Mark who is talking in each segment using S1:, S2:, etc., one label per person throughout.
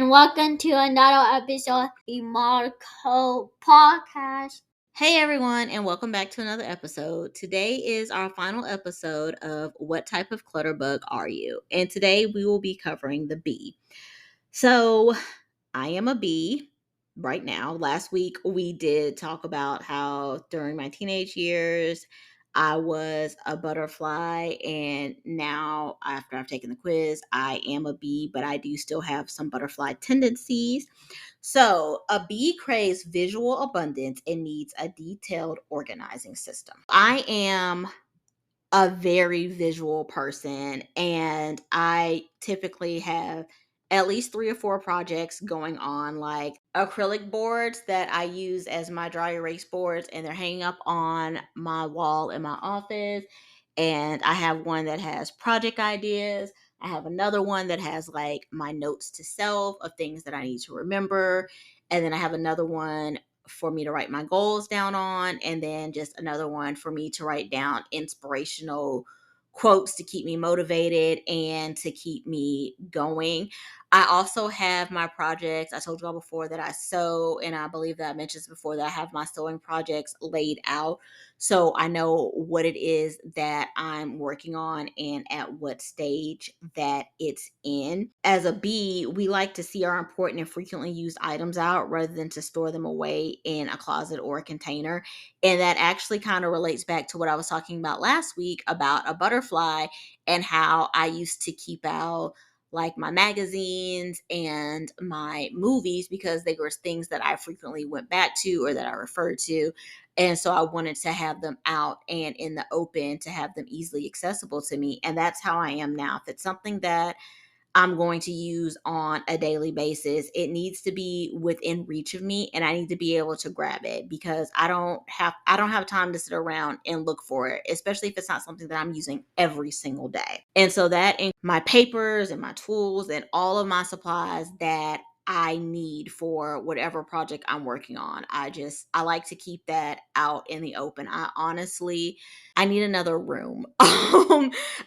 S1: and welcome to another episode of the Marco Podcast.
S2: Hey everyone, and welcome back to another episode. Today is our final episode of What Type of Clutter Bug Are You? And today we will be covering the bee. So, I am a bee right now. Last week we did talk about how during my teenage years I was a butterfly, and now after I've taken the quiz, I am a bee, but I do still have some butterfly tendencies. So, a bee craves visual abundance and needs a detailed organizing system. I am a very visual person, and I typically have at least 3 or 4 projects going on, like acrylic boards that I use as my dry erase boards, and they're hanging up on my wall in my office. And I have one that has project ideas. I have another one that has like my notes to self of things that I need to remember. And then I have another one for me to write my goals down on, and then just another one for me to write down inspirational quotes to keep me motivated and to keep me going. I also have my projects. I told you all before that I sew, and I believe that I mentioned before that I have my sewing projects laid out. So I know what it is that I'm working on and at what stage that it's in. As a bee, we like to see our important and frequently used items out rather than to store them away in a closet or a container. And that actually kind of relates back to what I was talking about last week about a butterfly and how I used to keep out like my magazines and my movies because they were things that I frequently went back to or that I referred to. And so I wanted to have them out and in the open to have them easily accessible to me. And that's how I am now. If it's something that I'm going to use on a daily basis, it needs to be within reach of me, and I need to be able to grab it because I don't have time to sit around and look for it, especially if it's not something that I'm using every single day. And so that in my papers and my tools and all of my supplies that I need for whatever project I'm working on. I like to keep that out in the open. I need another room.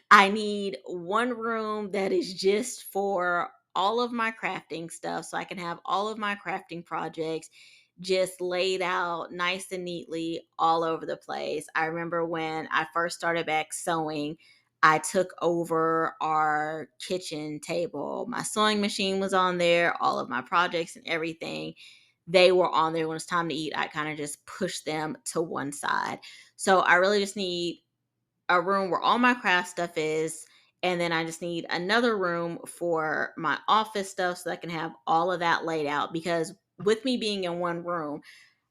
S2: I need one room that is just for all of my crafting stuff so I can have all of my crafting projects just laid out nice and neatly all over the place. I remember when I first started back sewing, I took over our kitchen table. My sewing machine was on there, all of my projects and everything. They were on there. When it's time to eat, I kind of just pushed them to one side. So I really just need a room where all my craft stuff is. And then I just need another room for my office stuff so I can have all of that laid out. Because with me being in one room,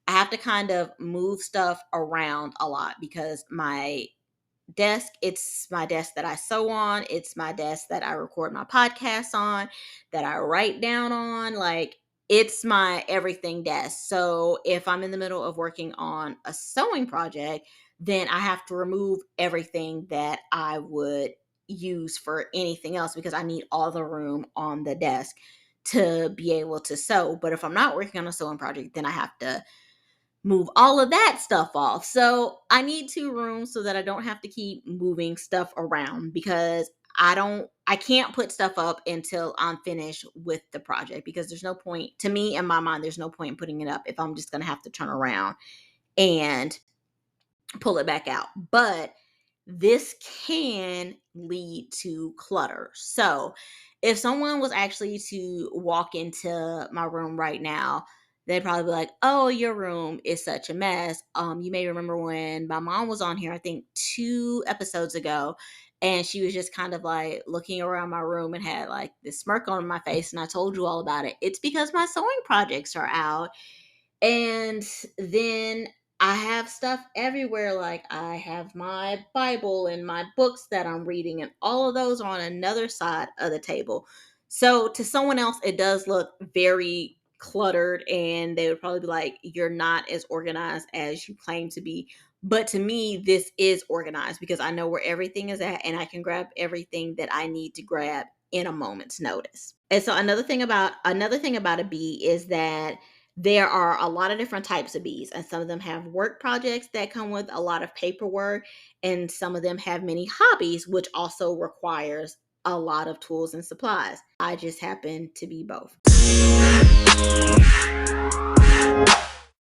S2: I have to kind of move stuff around a lot because my desk, it's my desk that I sew on, it's my desk that I record my podcasts on, that I write down on. Like, it's my everything desk. So if I'm in the middle of working on a sewing project, then I have to remove everything that I would use for anything else because I need all the room on the desk to be able to sew. But if I'm not working on a sewing project, then I have to move all of that stuff off. So I need 2 rooms so that I don't have to keep moving stuff around because I can't put stuff up until I'm finished with the project because there's no point to me in my mind, there's no point in putting it up if I'm just going to have to turn around and pull it back out. But this can lead to clutter. So, if someone was actually to walk into my room right now, they'd probably be like, "Oh, your room is such a mess." You may remember when my mom was on here, I think 2 episodes ago, and she was just kind of like looking around my room and had like this smirk on my face, and I told you all about it. It's because my sewing projects are out, and then I have stuff everywhere. Like I have my Bible and my books that I'm reading, and all of those are on another side of the table. So to someone else, it does look very cluttered, and they would probably be like, "You're not as organized as you claim to be." But to me, this is organized because I know where everything is at, and I can grab everything that I need to grab in a moment's notice. And so another thing about a bee is that there are a lot of different types of bees, and some of them have work projects that come with a lot of paperwork, and some of them have many hobbies, which also requires a lot of tools and supplies. I just happen to be both.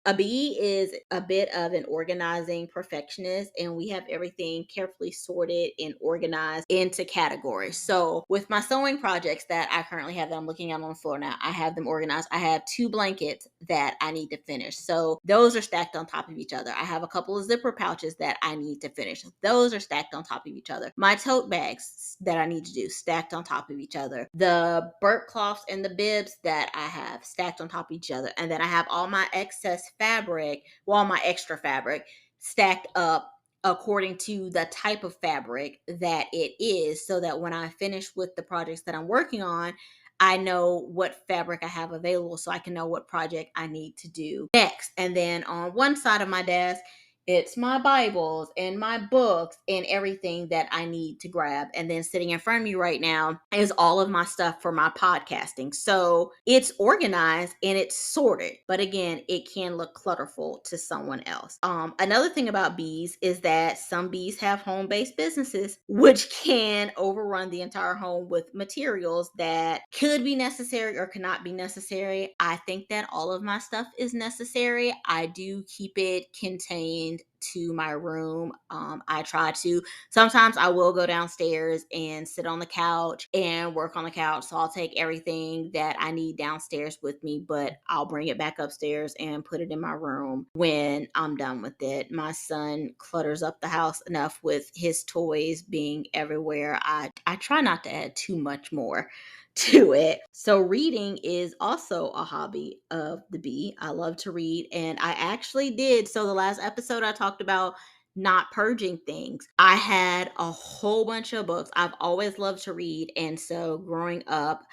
S2: A bee is a bit of an organizing perfectionist, and we have everything carefully sorted and organized into categories. So, with my sewing projects that I currently have that I'm looking at on the floor now, I have them organized. I have 2 blankets that I need to finish. So, those are stacked on top of each other. I have a couple of zipper pouches that I need to finish. Those are stacked on top of each other. My tote bags that I need to do stacked on top of each other. The burp cloths and the bibs that I have stacked on top of each other. And then I have all my excess fabric, well, my extra fabric stacked up according to the type of fabric that it is, so that when I finish with the projects that I'm working on, I know what fabric I have available so I can know what project I need to do next. And then on one side of my desk, it's my Bibles and my books and everything that I need to grab. And then sitting in front of me right now is all of my stuff for my podcasting. So it's organized and it's sorted. But again, it can look clutterful to someone else. Another thing about bees is that some bees have home-based businesses, which can overrun the entire home with materials that could be necessary or could not be necessary. I think that all of my stuff is necessary. I do keep it contained to my room. I try to. Sometimes I will go downstairs and sit on the couch and work on the couch. So I'll take everything that I need downstairs with me, but I'll bring it back upstairs and put it in my room when I'm done with it. My son clutters up the house enough with his toys being everywhere. I try not to add too much more to it. So reading is also a hobby of the bee. I love to read, and I actually did. So the last episode I talked about not purging things. I had a whole bunch of books. I've always loved to read, and so growing up,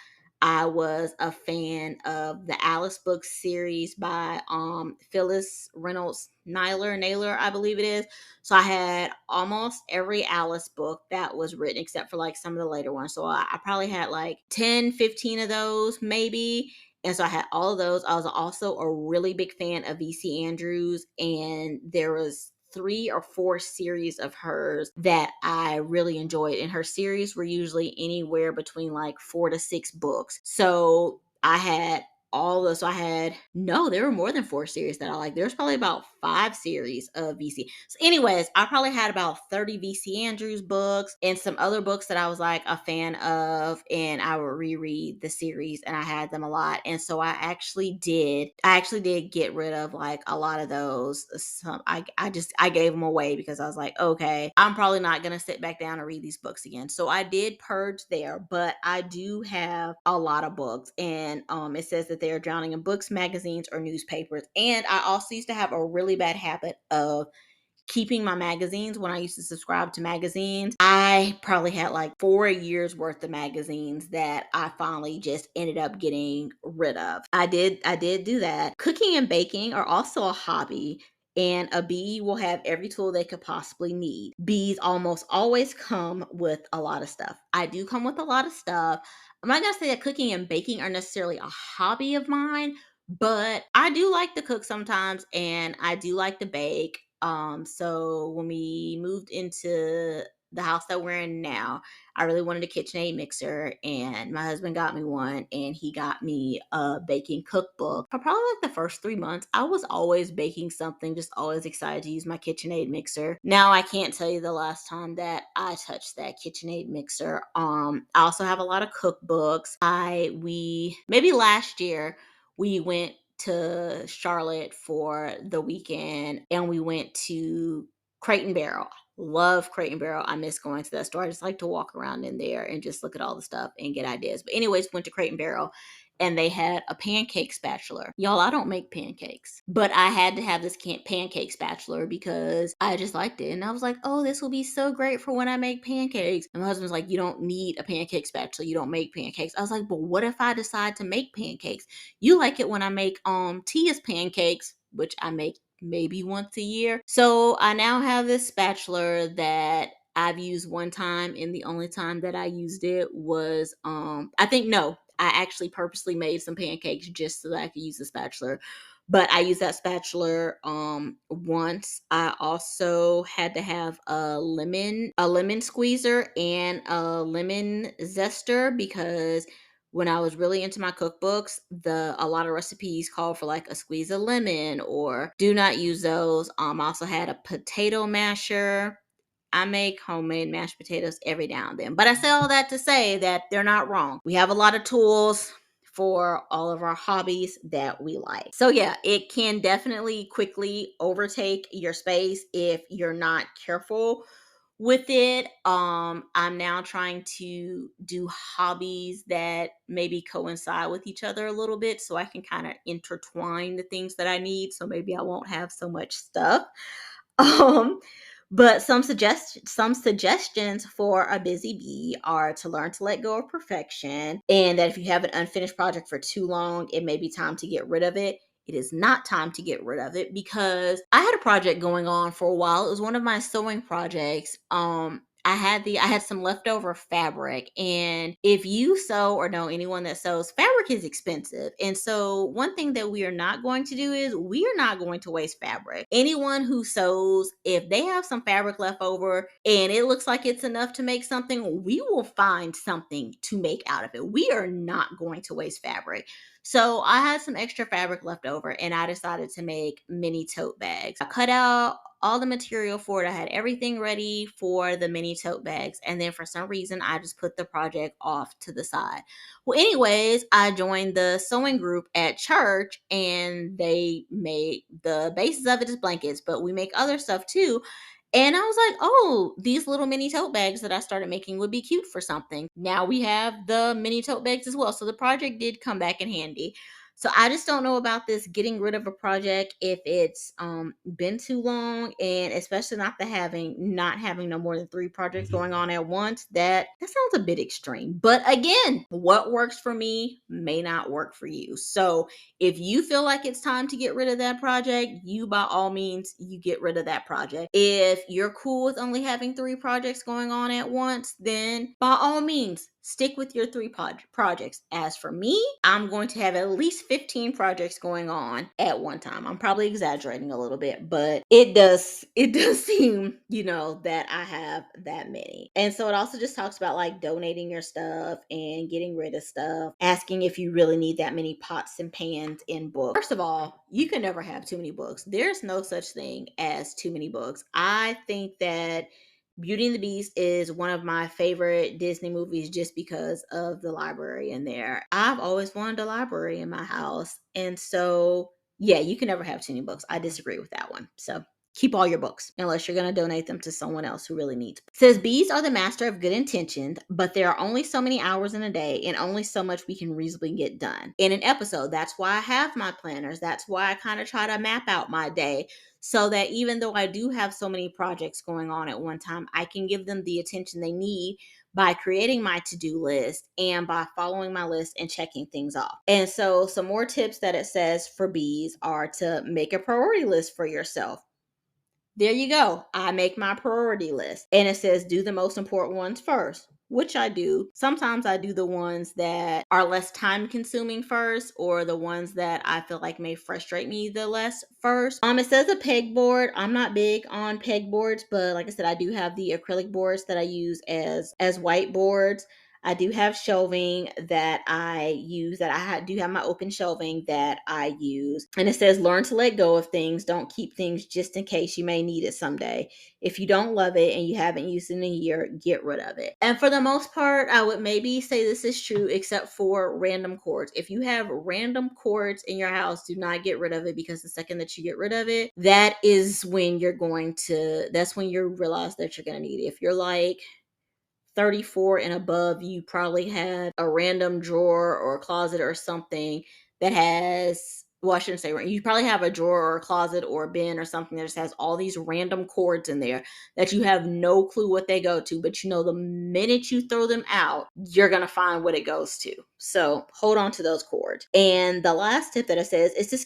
S2: I was a fan of the Alice books series by Phyllis Reynolds Naylor, I believe it is. So I had almost every Alice book that was written, except for like some of the later ones. So I probably had like 10, 15 of those maybe. And so I had all of those. I was also a really big fan of VC Andrews, and there was 3 or 4 series of hers that I really enjoyed. And her series were usually anywhere between like 4 to 6 books. So I had all those. So I had, no, there were more than 4 series that I like. There's probably about 5 series of VC. So anyways, I probably had about 30 VC Andrews books and some other books that I was like a fan of, and I would reread the series, and I had them a lot. And so I actually did get rid of like a lot of those. Some I gave them away because I was like, okay, I'm probably not going to sit back down and read these books again. So I did purge there, but I do have a lot of books, and it says that they're drowning in books, magazines, or newspapers. And I also used to have a really bad habit of keeping my magazines. When I used to subscribe to magazines, I probably had like 4 years worth of magazines that I finally just ended up getting rid of. I did do that. Cooking and baking are also a hobby, and a bee will have every tool they could possibly need. Bees almost always come with a lot of stuff. I do come with a lot of stuff. I'm not gonna say that cooking and baking are necessarily a hobby of mine, but I do like to cook sometimes, and I do like to bake. So when we moved into the house that we're in now, I really wanted a KitchenAid mixer, and my husband got me one, and he got me a baking cookbook. For probably like the first 3 months, I was always baking something, just always excited to use my KitchenAid mixer. Now I can't tell you the last time that I touched that KitchenAid mixer. I also have a lot of cookbooks. We maybe last year we went to Charlotte for the weekend, and we went to Crate and Barrel. Love Crate and Barrel. I miss going to that store. I just like to walk around in there and just look at all the stuff and get ideas. But anyways, went to Crate and Barrel, and they had a pancake spatula. Y'all, I don't make pancakes, but I had to have this pancake spatula because I just liked it. And I was like, oh, this will be so great for when I make pancakes. And my husband's like, you don't need a pancake spatula. You don't make pancakes. I was like, but what if I decide to make pancakes? You like it when I make Tia's pancakes, which I make maybe once a year. So I now have this spatula that I've used one time, and the only time that I used it was I actually purposely made some pancakes just so that I could use the spatula. but I used that spatula once. I also had to have a lemon squeezer and a lemon zester, because when I was really into my cookbooks, a lot of recipes call for like a squeeze of lemon, or do not use those. I also had a potato masher. I make homemade mashed potatoes every now and then. But I say all that to say that they're not wrong. We have a lot of tools for all of our hobbies that we like. So yeah, it can definitely quickly overtake your space if you're not careful with it. I'm now trying to do hobbies that maybe coincide with each other a little bit, so I can kind of intertwine the things that I need, so maybe I won't have so much stuff. Um, but some suggestions for a busy bee are to learn to let go of perfection, and that if you have an unfinished project for too long, it may be time to get rid of it. It is not time to get rid of it, because I had a project going on for a while. It was one of my sewing projects. I had some leftover fabric, and if you sew or know anyone that sews, fabric is expensive. And so one thing that we are not going to do is we are not going to waste fabric. Anyone who sews, if they have some fabric left over and it looks like it's enough to make something, we will find something to make out of it. We are not going to waste fabric. So I had some extra fabric left over, and I decided to make mini tote bags. I cut out all the material for it. I had everything ready for the mini tote bags. And then for some reason, I just put the project off to the side. Well, anyways, I joined the sewing group at church, and they made the basis of it is blankets, but we make other stuff too. And I was like, oh, these little mini tote bags that I started making would be cute for something. Now we have the mini tote bags as well. So the project did come back in handy. So I just don't know about this getting rid of a project if it's been too long, and especially not having no more than 3 projects going on at once. That sounds a bit extreme. But again, what works for me may not work for you. So if you feel like it's time to get rid of that project, you by all means, you get rid of that project. If you're cool with only having 3 projects going on at once, then by all means, stick with your 3 projects. As for me, I'm going to have at least 15 projects going on at one time. I'm probably exaggerating a little bit, but it does seem, that I have that many. And so it also just talks about like donating your stuff and getting rid of stuff, asking if you really need that many pots and pans in books. First of all, you can never have too many books. There's no such thing as too many books. I think that Beauty and the Beast is one of my favorite Disney movies just because of the library in there. I've always wanted a library in my house. And so, yeah, you can never have too many books. I disagree with that one. So keep all your books unless you're going to donate them to someone else who really needs them. It says bees are the master of good intentions, but there are only so many hours in a day and only so much we can reasonably get done in an episode. That's why I have my planners. That's why I kind of try to map out my day, so that even though I do have so many projects going on at one time, I can give them the attention they need by creating my to-do list and by following my list and checking things off. And so some more tips that it says for bees are to make a priority list for yourself. There you go. I make my priority list. And it says do the most important ones first, which I do. Sometimes I do the ones that are less time consuming first, or the ones that I feel like may frustrate me the less first. It says a pegboard. I'm not big on pegboards, but like I said, I do have the acrylic boards that I use as whiteboards. I do have shelving that I use, do have my open shelving that I use. And it says learn to let go of things. Don't keep things just in case you may need it someday. If you don't love it and you haven't used it in a year, get rid of it. And for the most part, I would maybe say this is true except for random cords. If you have random cords in your house, do not get rid of it, because the second that you get rid of it, that's when you realize that you're going to need it. If you're like 34 and above, you probably have a random drawer or a closet or something that has, well, I shouldn't say, you probably have a drawer or a closet or a bin or something that just has all these random cords in there that you have no clue what they go to, but the minute you throw them out, you're going to find what it goes to. So hold on to those cords. And the last tip that it says is to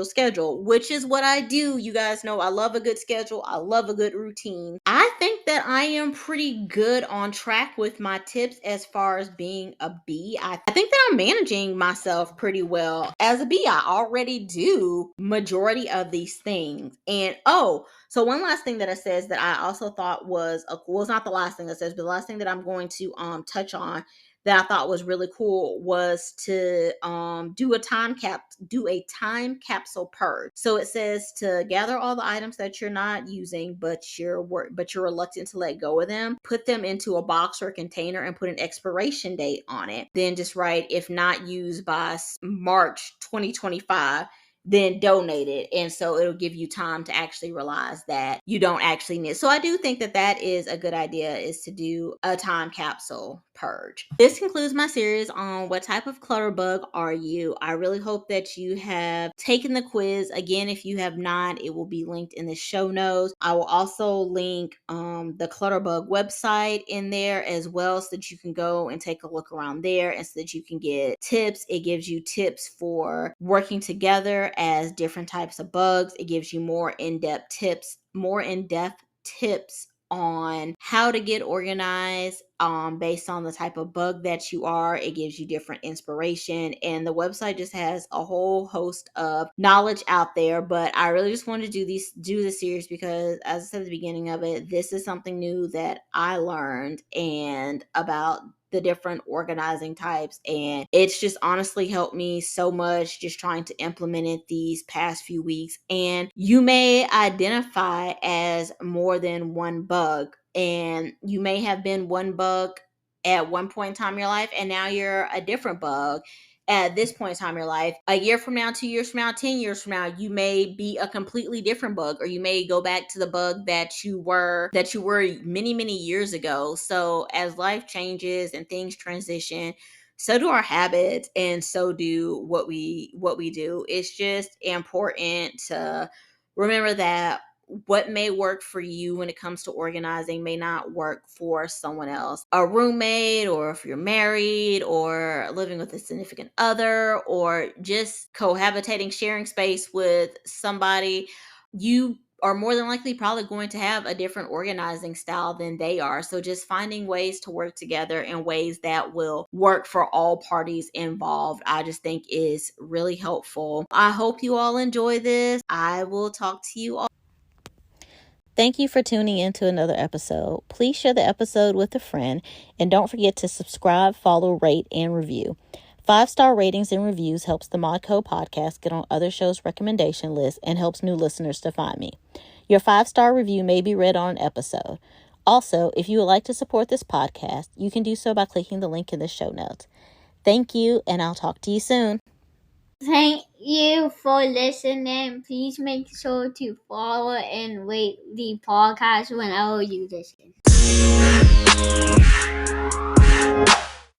S2: schedule, which is what I do. You guys know I love a good schedule. I love a good routine. I think that I am pretty good on track with my tips as far as being a bee. I think that I'm managing myself pretty well. As a bee, I already do majority of these things. And so one last thing that it says that I also thought was well, it's not the last thing it says, but the last thing that I'm going to touch on that I thought was really cool was to do a time capsule purge. So it says to gather all the items that you're not using, but you're reluctant to let go of them. Put them into a box or container and put an expiration date on it. Then just write, if not used by March 2025, then donate it. And so it'll give you time to actually realize that you don't actually need it. So I do think that that is a good idea, is to do a time capsule purge. This concludes my series on what type of clutter bug are you. I really hope that you have taken the quiz. Again, if you have not, it will be linked in the show notes. I will also link the clutter bug website in there as well, so that you can go and take a look around there, and so that you can get tips. It gives you tips for working together as different types of bugs. It gives you more in-depth tips on how to get organized based on the type of bug that you are. It gives you different inspiration, and the website just has a whole host of knowledge out there. But I really just wanted to do this series because, as I said at the beginning of it, this is something new that I learned, and about the different organizing types, and it's just honestly helped me so much just trying to implement it these past few weeks. And you may identify as more than one bug, and you may have been one bug at one point in time in your life, and now you're a different bug at this point in time in your life. A year from now, 2 years from now, 10 years from now, you may be a completely different bug, or you may go back to the bug that you were many, many years ago. So as life changes and things transition, so do our habits, and so do what we do. It's just important to remember that what may work for you when it comes to organizing may not work for someone else. A roommate, or if you're married, or living with a significant other, or just cohabitating, sharing space with somebody, you are more than likely probably going to have a different organizing style than they are. So just finding ways to work together in ways that will work for all parties involved, I just think is really helpful. I hope you all enjoy this. I will talk to you all. Thank you for tuning in to another episode. Please share the episode with a friend, and don't forget to subscribe, follow, rate, and review. 5-star ratings and reviews helps the G.L.O.E podcast get on other shows' recommendation lists and helps new listeners to find me. Your 5-star review may be read on an episode. Also, if you would like to support this podcast, you can do so by clicking the link in the show notes. Thank you, and I'll talk to you soon.
S1: Thank you for listening. Please make sure to follow and rate the podcast whenever you listen.